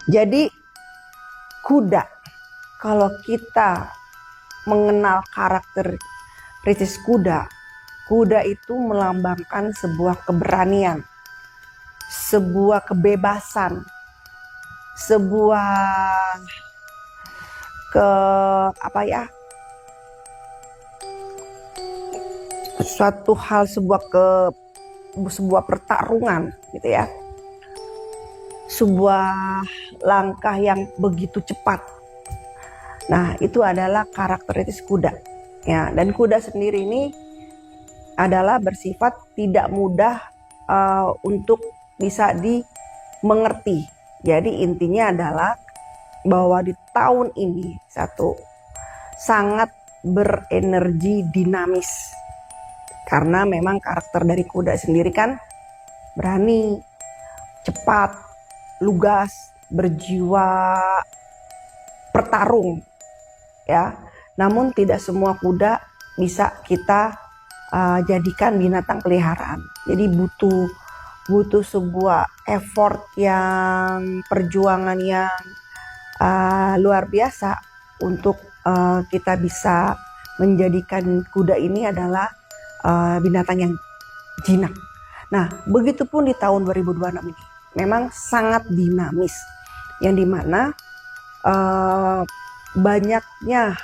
Jadi kuda, kalau kita mengenal karakteristik kuda, kuda itu melambangkan sebuah keberanian, sebuah kebebasan, sebuah suatu hal, sebuah pertarungan gitu ya, sebuah langkah yang begitu cepat. Nah, itu adalah karakteristik kuda ya. Dan kuda sendiri ini adalah bersifat tidak mudah untuk bisa dimengerti. Jadi intinya adalah bahwa di tahun ini sangat berenergi dinamis, karena memang karakter dari kuda sendiri kan berani, cepat, lugas, berjiwa pertarung ya. Namun tidak semua kuda bisa kita jadikan binatang peliharaan. Jadi butuh sebuah effort yang, perjuangan yang luar biasa untuk kita bisa menjadikan kuda ini adalah binatang yang jinak. Nah, begitupun di tahun 2026 ini memang sangat dinamis, yang dimana banyaknya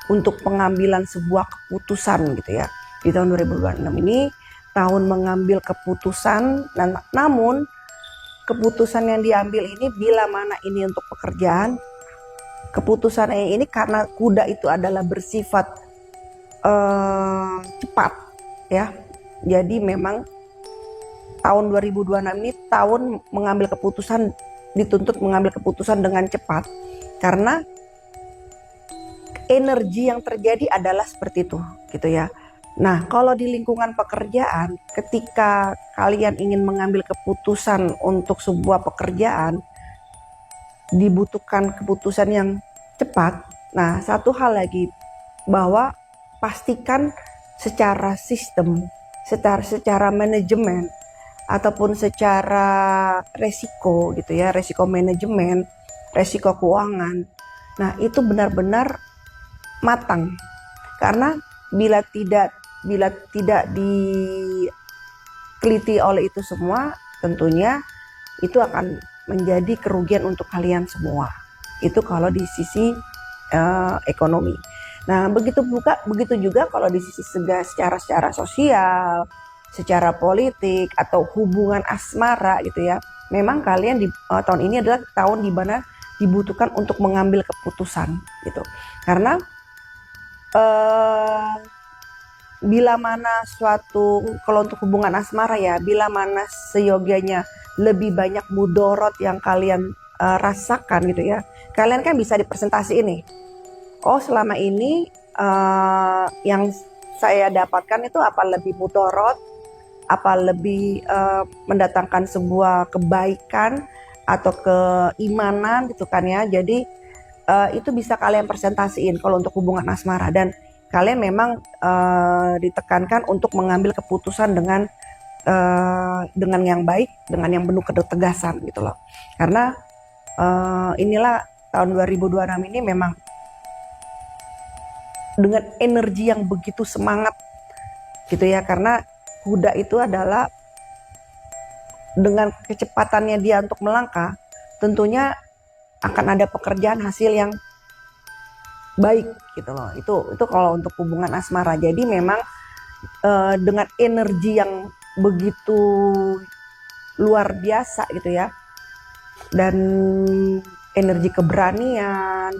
untuk pengambilan sebuah keputusan gitu ya. Di tahun 2026 ini tahun mengambil keputusan, namun keputusan yang diambil ini bila mana ini untuk pekerjaan, keputusan ini karena kuda itu adalah bersifat cepat ya. Jadi memang tahun 2026 ini tahun mengambil keputusan, dituntut mengambil keputusan dengan cepat, karena energi yang terjadi adalah seperti itu gitu ya. Nah, kalau di lingkungan pekerjaan, ketika kalian ingin mengambil keputusan untuk sebuah pekerjaan, dibutuhkan keputusan yang cepat. Nah, satu hal lagi, bahwa pastikan secara sistem, secara manajemen, ataupun secara resiko gitu ya, resiko manajemen, resiko keuangan. Nah, itu benar-benar matang, karena bila tidak diteliti oleh itu semua, tentunya itu akan menjadi kerugian untuk kalian semua. Itu kalau di sisi ekonomi. Nah, begitu juga kalau di sisi secara sosial, secara politik, atau hubungan asmara gitu ya. Memang kalian di tahun ini adalah tahun di mana dibutuhkan untuk mengambil keputusan gitu. Karena bila mana kalau untuk hubungan asmara ya, bila mana seyogianya lebih banyak mudorot yang kalian rasakan gitu ya, kalian kan bisa dipresentasi ini. Oh, selama ini yang saya dapatkan itu apa lebih mudorot, apa lebih mendatangkan sebuah kebaikan atau keimanan gitu kan ya. Jadi itu bisa kalian presentasiin kalau untuk hubungan asmara, dan kalian memang ditekankan untuk mengambil keputusan dengan yang baik, dengan yang penuh ketegasan gitu loh. Karena inilah tahun 2026 ini memang dengan energi yang begitu semangat gitu ya, karena kuda itu adalah dengan kecepatannya dia untuk melangkah, tentunya akan ada pekerjaan hasil yang baik gitu loh. Itu kalau untuk hubungan asmara. Jadi memang dengan energi yang begitu luar biasa gitu ya, dan energi keberanian,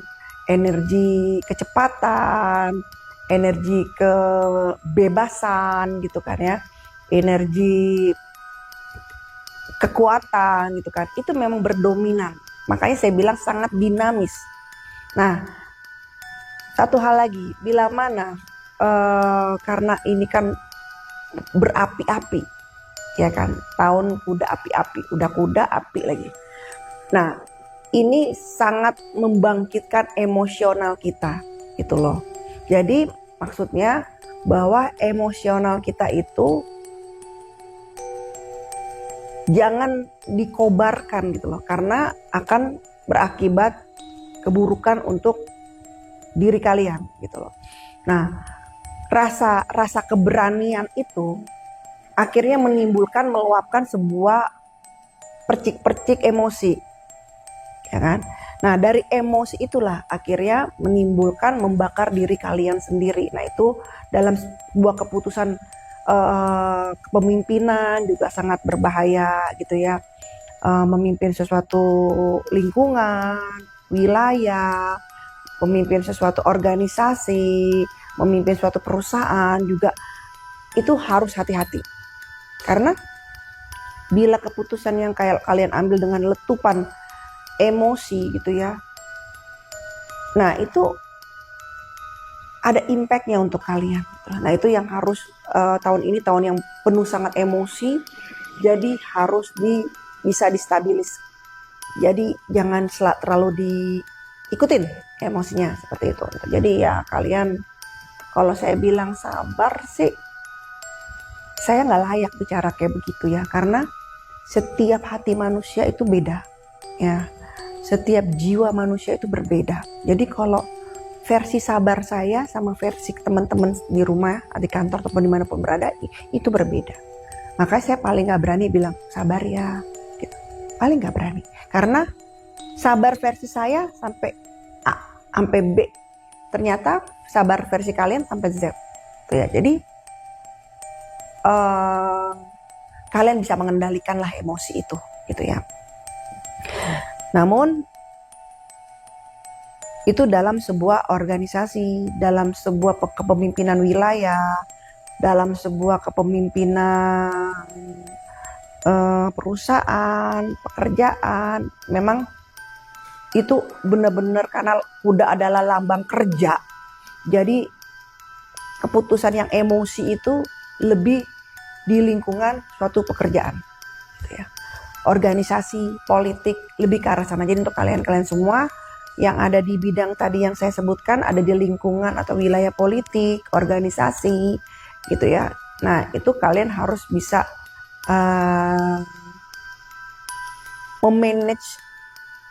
energi kecepatan, energi kebebasan gitu kan ya, energi kekuatan gitu kan, itu memang berdominan. Makanya saya bilang sangat dinamis. Nah, satu hal lagi, bila mana karena ini kan berapi-api ya kan, tahun kuda api-api, udah kuda api lagi. Nah, ini sangat membangkitkan emosional kita gitu loh. Jadi maksudnya bahwa emosional kita itu jangan dikobarkan gitu loh, karena akan berakibat keburukan untuk diri kalian gitu loh. Nah, rasa keberanian itu akhirnya menimbulkan, meluapkan sebuah percik-percik emosi, ya kan? Nah, dari emosi itulah akhirnya menimbulkan, membakar diri kalian sendiri. Nah, itu dalam sebuah keputusan kepemimpinan juga sangat berbahaya gitu ya. Memimpin sesuatu lingkungan, wilayah, memimpin sesuatu organisasi, memimpin suatu perusahaan juga itu harus hati-hati. Karena bila keputusan yang kalian ambil dengan letupan emosi gitu ya, nah itu ada impactnya untuk kalian. Nah itu yang harus tahun ini tahun yang penuh sangat emosi, jadi harus bisa distabilis. Jadi jangan terlalu diikutin emosinya seperti itu. Jadi ya kalian, kalau saya bilang sabar sih, saya nggak layak bicara kayak begitu ya, karena setiap hati manusia itu beda ya, setiap jiwa manusia itu berbeda. Jadi kalau versi sabar saya sama versi teman-teman di rumah, di kantor ataupun dimanapun berada itu berbeda. Makanya saya paling nggak berani bilang sabar ya, gitu. Paling nggak berani, karena sabar versi saya sampai A sampai B, ternyata sabar versi kalian sampai Z, tuh ya. Jadi kalian bisa mengendalikanlah emosi itu, gitu ya. Namun itu dalam sebuah organisasi, dalam sebuah kepemimpinan wilayah, dalam sebuah kepemimpinan perusahaan, pekerjaan, memang itu benar-benar karena kuda adalah lambang kerja. Jadi keputusan yang emosi itu lebih di lingkungan suatu pekerjaan, gitu ya. Organisasi, politik, lebih ke arah sana. Jadi untuk kalian semua yang ada di bidang tadi yang saya sebutkan, ada di lingkungan atau wilayah politik, organisasi, gitu ya. Nah itu kalian harus bisa memanage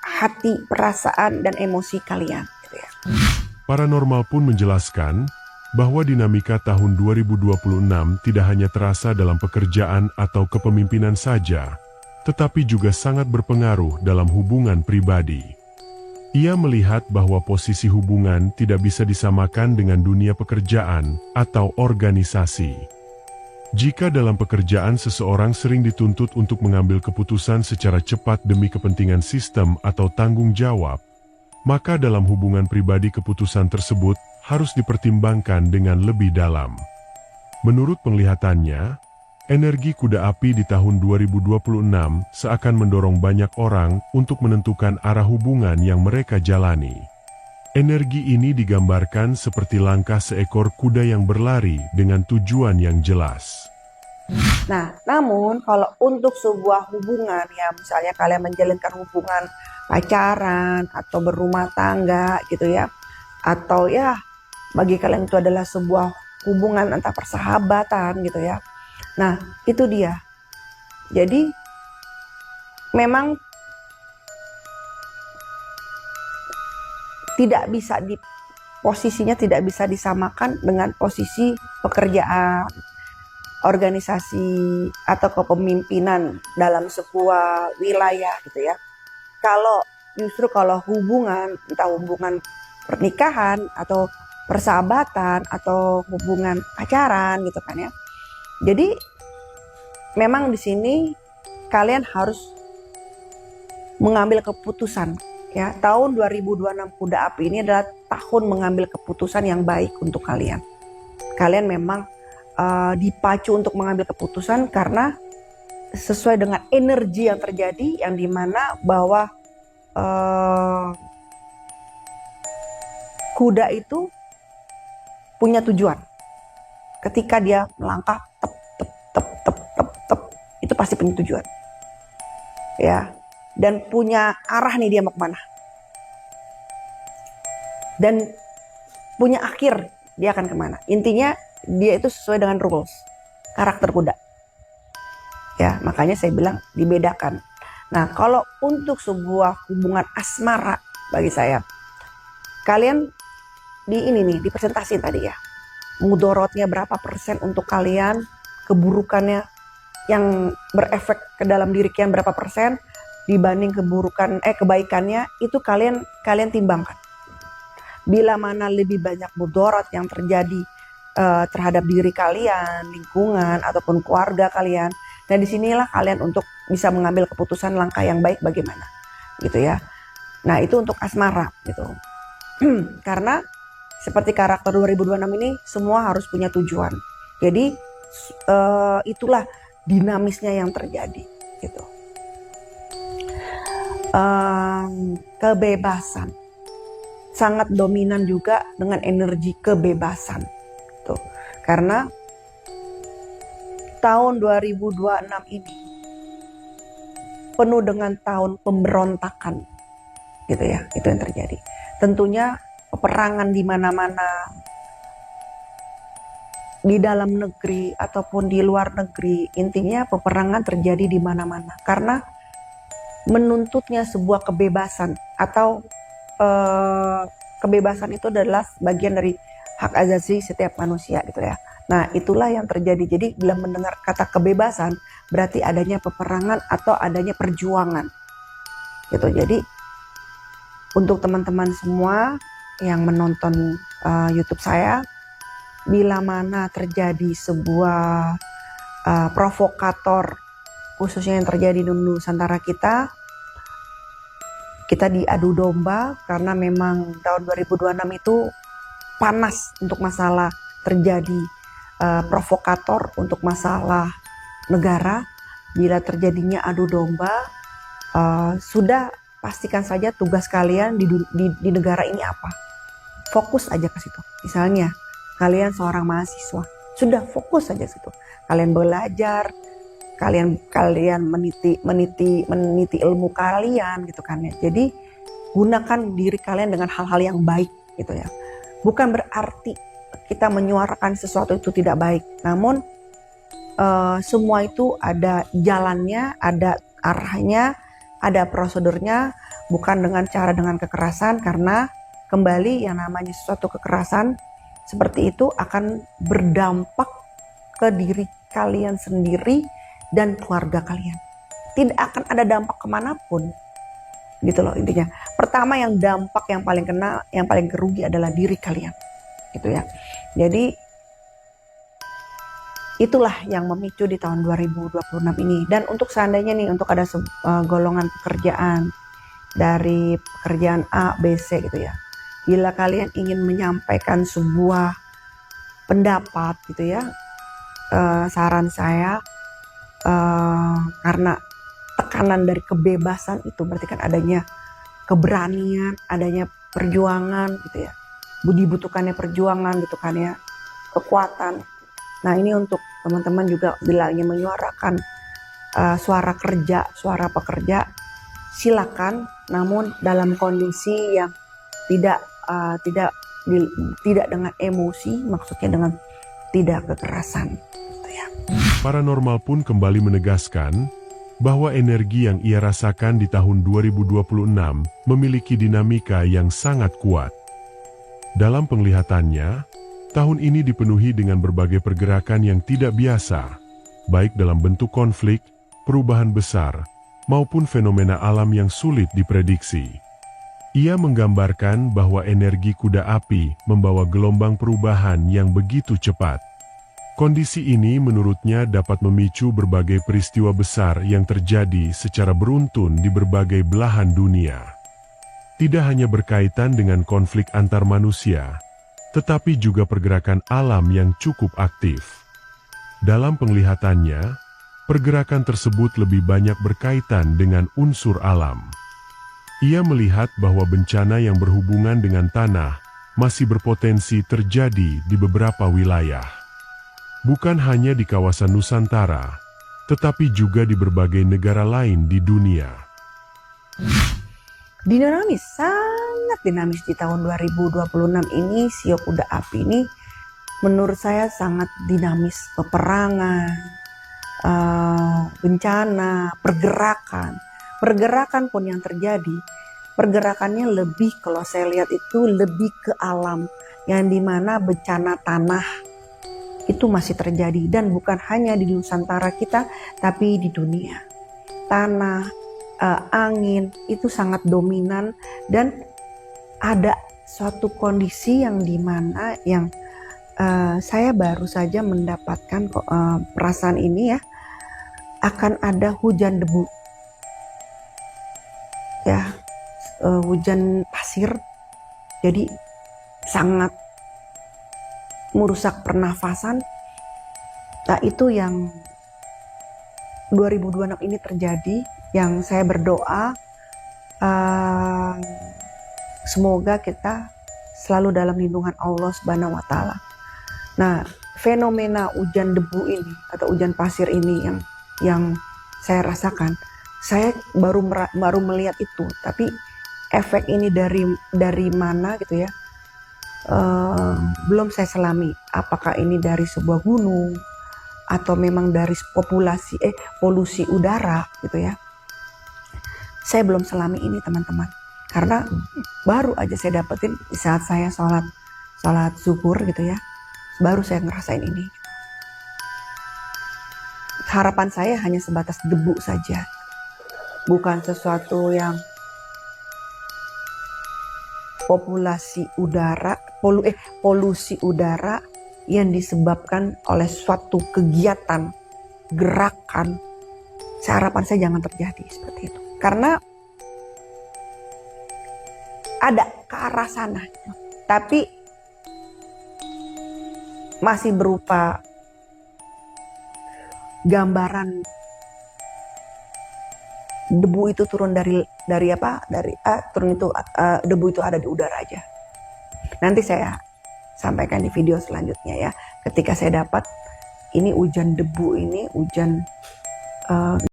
hati, perasaan, dan emosi kalian, gitu ya. Paranormal pun menjelaskan bahwa dinamika tahun 2026 tidak hanya terasa dalam pekerjaan atau kepemimpinan saja, tetapi juga sangat berpengaruh dalam hubungan pribadi. Ia melihat bahwa posisi hubungan tidak bisa disamakan dengan dunia pekerjaan atau organisasi. Jika dalam pekerjaan seseorang sering dituntut untuk mengambil keputusan secara cepat demi kepentingan sistem atau tanggung jawab, maka dalam hubungan pribadi keputusan tersebut harus dipertimbangkan dengan lebih dalam. Menurut penglihatannya, energi kuda api di tahun 2026 seakan mendorong banyak orang untuk menentukan arah hubungan yang mereka jalani. Energi ini digambarkan seperti langkah seekor kuda yang berlari dengan tujuan yang jelas. Nah, namun kalau untuk sebuah hubungan ya, misalnya kalian menjalinkan hubungan pacaran atau berumah tangga gitu ya, atau ya bagi kalian itu adalah sebuah hubungan antar persahabatan gitu ya. Nah, itu dia. Jadi memang posisinya tidak bisa disamakan dengan posisi pekerjaan, organisasi, atau kepemimpinan dalam sebuah wilayah gitu ya. Justru kalau hubungan, entah hubungan pernikahan atau persahabatan atau hubungan pacaran gitu kan ya. Jadi memang di sini kalian harus mengambil keputusan ya. Tahun 2026 kuda api ini adalah tahun mengambil keputusan yang baik untuk kalian. Kalian memang dipacu untuk mengambil keputusan karena sesuai dengan energi yang terjadi, yang dimana bahwa kuda itu punya tujuan. Ketika dia melangkah tep, itu pasti punya tujuan ya, dan punya arah nih dia mau kemana, dan punya akhir dia akan kemana. Intinya dia itu sesuai dengan rules karakter kuda. Ya, makanya saya bilang dibedakan. Nah, kalau untuk sebuah hubungan asmara bagi saya, kalian di presentasi tadi ya. Mudorotnya berapa persen untuk kalian, keburukannya yang berefek ke dalam diri kalian berapa persen dibanding kebaikannya, itu kalian timbangkan. Bila mana lebih banyak mudorot yang terjadi terhadap diri kalian, lingkungan ataupun keluarga kalian, nah disinilah kalian untuk bisa mengambil keputusan langkah yang baik bagaimana, gitu ya. Nah itu untuk asmara, gitu. Karena seperti karakter 2026 ini semua harus punya tujuan. Jadi itulah dinamisnya yang terjadi, gitu. Kebebasan sangat dominan juga dengan energi kebebasan. Tuh. Karena tahun 2026 ini penuh dengan tahun pemberontakan, gitu ya, itu yang terjadi. Tentunya peperangan di mana-mana, di dalam negeri ataupun di luar negeri, intinya peperangan terjadi di mana-mana karena menuntutnya sebuah kebebasan atau kebebasan itu adalah bagian dari hak asasi setiap manusia, gitu ya. Nah itulah yang terjadi. Jadi bila mendengar kata kebebasan berarti adanya peperangan atau adanya perjuangan, gitu. Jadi untuk teman-teman semua yang menonton YouTube saya, bila mana terjadi sebuah provokator khususnya yang terjadi di Nusantara kita diadu domba karena memang tahun 2026 itu panas untuk masalah terjadi provokator untuk masalah negara. Bila terjadinya adu domba, sudah pastikan saja tugas kalian di negara ini apa. Fokus aja ke situ. Misalnya kalian seorang mahasiswa, sudah fokus saja situ. Kalian belajar, kalian meniti ilmu kalian, gitu kan ya. Jadi gunakan diri kalian dengan hal-hal yang baik, gitu ya. Bukan berarti kita menyuarakan sesuatu itu tidak baik, namun semua itu ada jalannya, ada arahnya, ada prosedurnya, bukan dengan kekerasan, karena kembali yang namanya sesuatu kekerasan seperti itu akan berdampak ke diri kalian sendiri dan keluarga kalian. Tidak akan ada dampak kemanapun, gitu loh intinya. Pertama yang dampak yang paling kerugi adalah diri kalian, gitu ya. Jadi itulah yang memicu di tahun 2026 ini. Dan untuk seandainya nih, untuk ada golongan pekerjaan dari pekerjaan A, B, C, gitu ya. Bila kalian ingin menyampaikan sebuah pendapat, gitu ya, saran saya, karena tekanan dari kebebasan itu berarti kan adanya keberanian, adanya perjuangan, gitu ya. Dibutuhkannya perjuangan, gitu kan ya, kekuatan. Nah ini untuk teman-teman juga bila ingin menyuarakan suara pekerja, silakan, namun dalam kondisi yang tidak dengan emosi, maksudnya dengan tidak kekerasan, gitu ya. Paranormal pun kembali menegaskan bahwa energi yang ia rasakan di tahun 2026 memiliki dinamika yang sangat kuat. Dalam penglihatannya, tahun ini dipenuhi dengan berbagai pergerakan yang tidak biasa, baik dalam bentuk konflik, perubahan besar, maupun fenomena alam yang sulit diprediksi. Ia menggambarkan bahwa energi kuda api membawa gelombang perubahan yang begitu cepat. Kondisi ini menurutnya dapat memicu berbagai peristiwa besar yang terjadi secara beruntun di berbagai belahan dunia. Tidak hanya berkaitan dengan konflik antar manusia, tetapi juga pergerakan alam yang cukup aktif. Dalam penglihatannya, pergerakan tersebut lebih banyak berkaitan dengan unsur alam. Ia melihat bahwa bencana yang berhubungan dengan tanah masih berpotensi terjadi di beberapa wilayah. Bukan hanya di kawasan Nusantara, tetapi juga di berbagai negara lain di dunia. Dinamis, sangat dinamis di tahun 2026 ini. Sio kuda api ini menurut saya sangat dinamis. Peperangan, bencana, pergerakan pun yang terjadi, pergerakannya lebih, kalau saya lihat itu lebih ke alam, yang dimana bencana tanah itu masih terjadi, dan bukan hanya di Nusantara kita, tapi di dunia. Tanah, angin itu sangat dominan, dan ada suatu kondisi yang dimana yang saya baru saja mendapatkan perasaan ini ya, akan ada hujan debu, ya, hujan pasir, jadi sangat merusak pernafasan. Nah, itu yang 2026 ini terjadi, yang saya berdoa semoga kita selalu dalam lindungan Allah Subhanahu wa Ta'ala. Nah, fenomena hujan debu ini atau hujan pasir ini yang saya rasakan, saya baru melihat itu, tapi efek ini dari mana gitu ya, belum saya selami. Apakah ini dari sebuah gunung atau memang dari polusi udara gitu ya. Saya belum selami ini teman-teman, karena baru aja saya dapetin di saat saya sholat zuhur gitu ya, baru saya ngerasain ini. Harapan saya hanya sebatas debu saja, bukan sesuatu yang polusi udara yang disebabkan oleh suatu kegiatan, gerakan. Harapan saya jangan terjadi seperti itu, karena ada ke arah sana, tapi masih berupa gambaran debu itu turun debu itu ada di udara aja. Nanti saya sampaikan di video selanjutnya ya, ketika saya dapat ini hujan debu ini, hujan